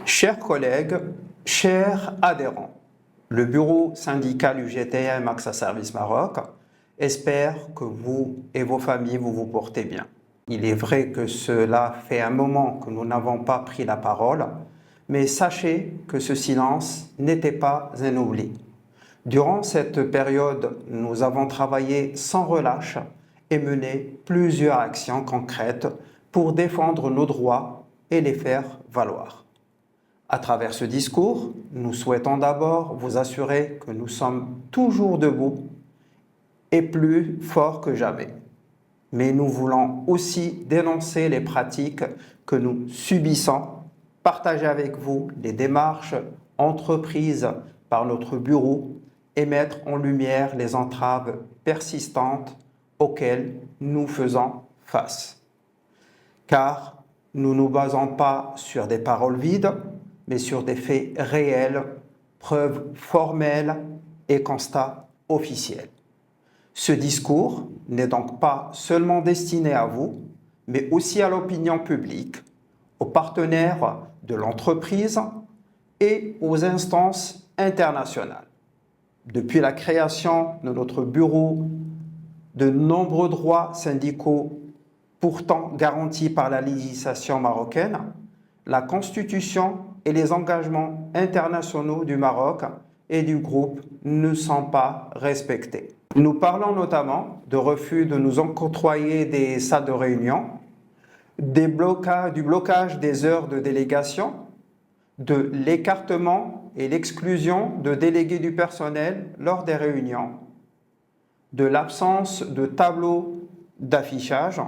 Chers collègues, chers adhérents, le bureau syndical UGTM AXA Service Maroc espère que vous et vos familles vous portez bien. Il est vrai que cela fait un moment que nous n'avons pas pris la parole, mais sachez que ce silence n'était pas un oubli. Durant cette période, nous avons travaillé sans relâche et mené plusieurs actions concrètes pour défendre nos droits et les faire valoir. À travers ce discours, nous souhaitons d'abord vous assurer que nous sommes toujours debout et plus forts que jamais. Mais nous voulons aussi dénoncer les pratiques que nous subissons, partager avec vous les démarches entreprises par notre bureau et mettre en lumière les entraves persistantes auxquelles nous faisons face. Car nous ne nous basons pas sur des paroles vides, mais sur des faits réels, preuves formelles et constats officiels. Ce discours n'est donc pas seulement destiné à vous, mais aussi à l'opinion publique, aux partenaires de l'entreprise et aux instances internationales. Depuis la création de notre bureau, de nombreux droits syndicaux pourtant garantis par la législation marocaine, la Constitution et les engagements internationaux du Maroc et du groupe ne sont pas respectés. Nous parlons notamment de refus de nous octroyer des salles de réunion, du blocage des heures de délégation, de l'écartement et l'exclusion de délégués du personnel lors des réunions, de l'absence de tableaux d'affichage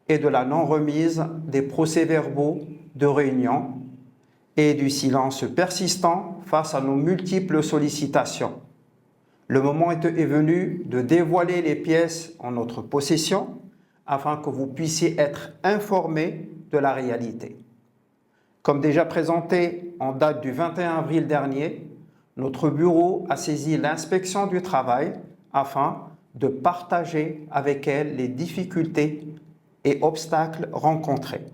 et de la non-remise des procès-verbaux de réunion et du silence persistant face à nos multiples sollicitations. Le moment est venu de dévoiler les pièces en notre possession afin que vous puissiez être informés de la réalité. Comme déjà présenté en date du 21 avril dernier, notre bureau a saisi l'inspection du travail afin de partager avec elle les difficultés et obstacles rencontrés.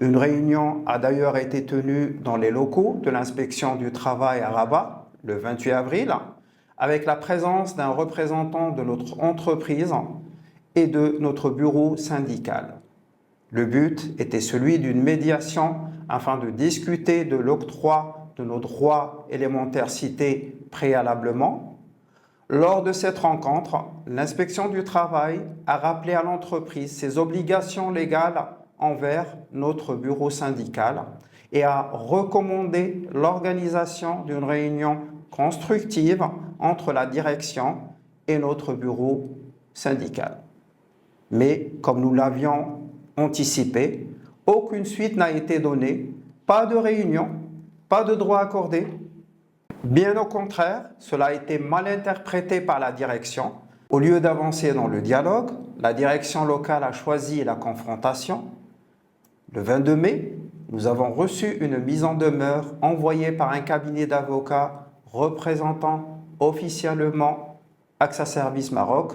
Une réunion a d'ailleurs été tenue dans les locaux de l'inspection du travail à Rabat le 28 avril, avec la présence d'un représentant de notre entreprise et de notre bureau syndical. Le but était celui d'une médiation afin de discuter de l'octroi de nos droits élémentaires cités préalablement. Lors de cette rencontre, l'inspection du travail a rappelé à l'entreprise ses obligations légales envers notre bureau syndical et a recommandé l'organisation d'une réunion constructive entre la direction et notre bureau syndical. Mais comme nous l'avions anticipé, aucune suite n'a été donnée, pas de réunion, pas de droit accordé. Bien au contraire, cela a été mal interprété par la direction. Au lieu d'avancer dans le dialogue, la direction locale a choisi la confrontation. Le 22 mai, nous avons reçu une mise en demeure envoyée par un cabinet d'avocats représentant officiellement AXA Service Maroc,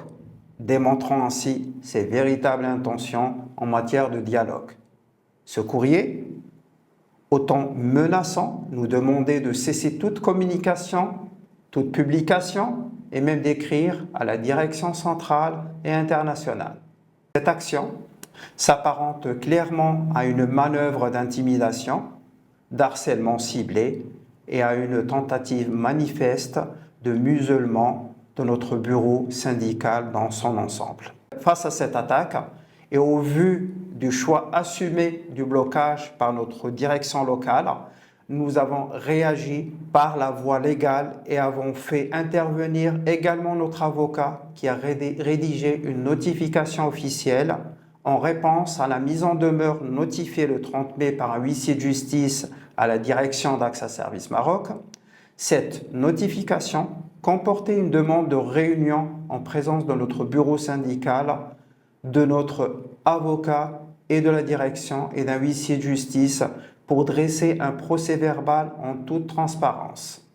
démontrant ainsi ses véritables intentions en matière de dialogue. Ce courrier, autant menaçant, nous demandait de cesser toute communication, toute publication et même d'écrire à la direction centrale et internationale. Cette action s'apparente clairement à une manœuvre d'intimidation, d'harcèlement ciblé et à une tentative manifeste de muselement de notre bureau syndical dans son ensemble. Face à cette attaque et au vu du choix assumé du blocage par notre direction locale, nous avons réagi par la voie légale et avons fait intervenir également notre avocat qui a rédigé une notification officielle en réponse à la mise en demeure notifiée le 30 mai par un huissier de justice à la direction d'AXA Service Maroc. Cette notification comportait une demande de réunion en présence de notre bureau syndical, de notre avocat et de la direction et d'un huissier de justice pour dresser un procès-verbal en toute transparence.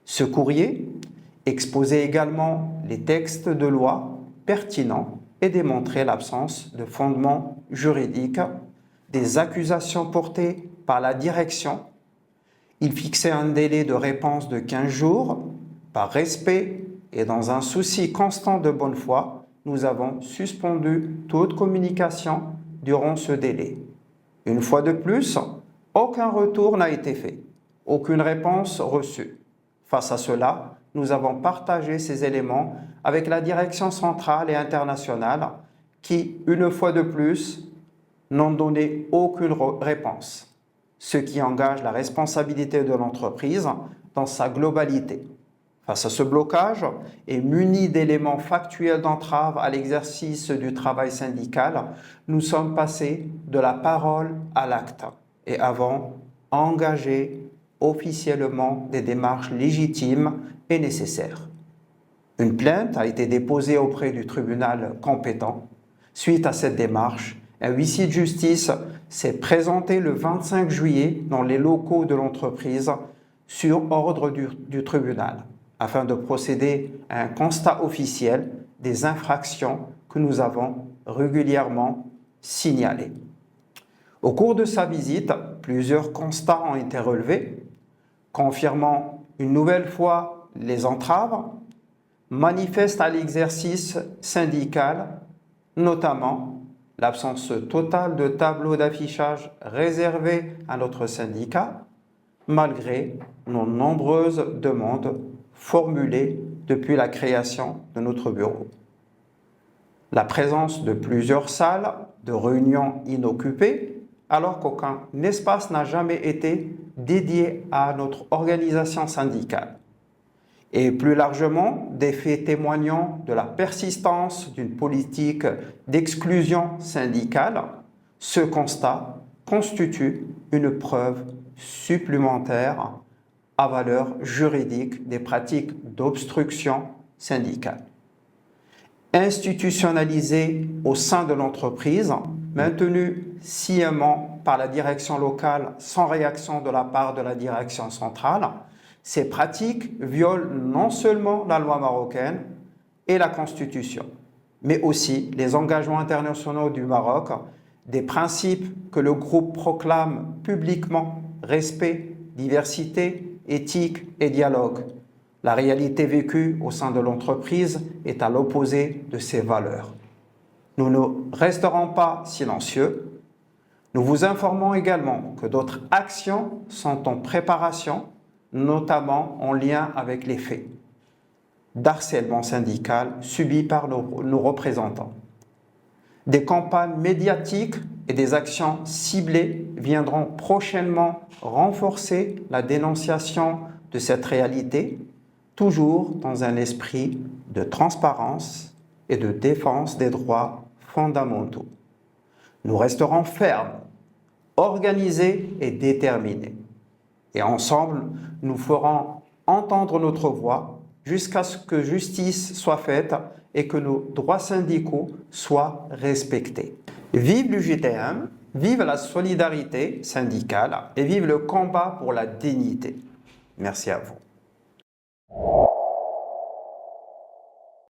Ce courrier exposait également les textes de loi pertinents et démontrait l'absence de fondement juridique des accusations portées par la direction. Il fixait un délai de réponse de 15 jours. Par respect et dans un souci constant de bonne foi, nous avons suspendu toute communication durant ce délai. Une fois de plus, aucun retour n'a été fait, aucune réponse reçue. Face à cela, nous avons partagé ces éléments avec la direction centrale et internationale qui, une fois de plus, n'ont donné aucune réponse, ce qui engage la responsabilité de l'entreprise dans sa globalité. Face à ce blocage et muni d'éléments factuels d'entrave à l'exercice du travail syndical, nous sommes passés de la parole à l'acte et avons engagé officiellement des démarches légitimes et nécessaires. Une plainte a été déposée auprès du tribunal compétent. Suite à cette démarche, un huissier de justice s'est présenté le 25 juillet dans les locaux de l'entreprise sur ordre du tribunal, afin de procéder à un constat officiel des infractions que nous avons régulièrement signalées. Au cours de sa visite, plusieurs constats ont été relevés, confirmant une nouvelle fois les entraves manifestes à l'exercice syndical, notamment l'absence totale de tableaux d'affichage réservés à notre syndicat, malgré nos nombreuses demandes formulées depuis la création de notre bureau. La présence de plusieurs salles de réunion inoccupées, alors qu'aucun espace n'a jamais été dédié à notre organisation syndicale. Et plus largement, des faits témoignant de la persistance d'une politique d'exclusion syndicale, ce constat constitue une preuve supplémentaire à valeur juridique des pratiques d'obstruction syndicale. Institutionnalisées au sein de l'entreprise, maintenues sciemment par la direction locale sans réaction de la part de la direction centrale, ces pratiques violent non seulement la loi marocaine et la Constitution, mais aussi les engagements internationaux du Maroc, des principes que le groupe proclame publiquement: respect, diversité, éthique et dialogue. La réalité vécue au sein de l'entreprise est à l'opposé de ces valeurs. Nous ne resterons pas silencieux. Nous vous informons également que d'autres actions sont en préparation, notamment en lien avec les faits d'harcèlement syndical subis par nos représentants. Des campagnes médiatiques et des actions ciblées viendront prochainement renforcer la dénonciation de cette réalité, toujours dans un esprit de transparence et de défense des droits fondamentaux. Nous resterons fermes, organisés et déterminés. Et ensemble, nous ferons entendre notre voix jusqu'à ce que justice soit faite et que nos droits syndicaux soient respectés. Vive l'UGTM, vive la solidarité syndicale et vive le combat pour la dignité. Merci à vous.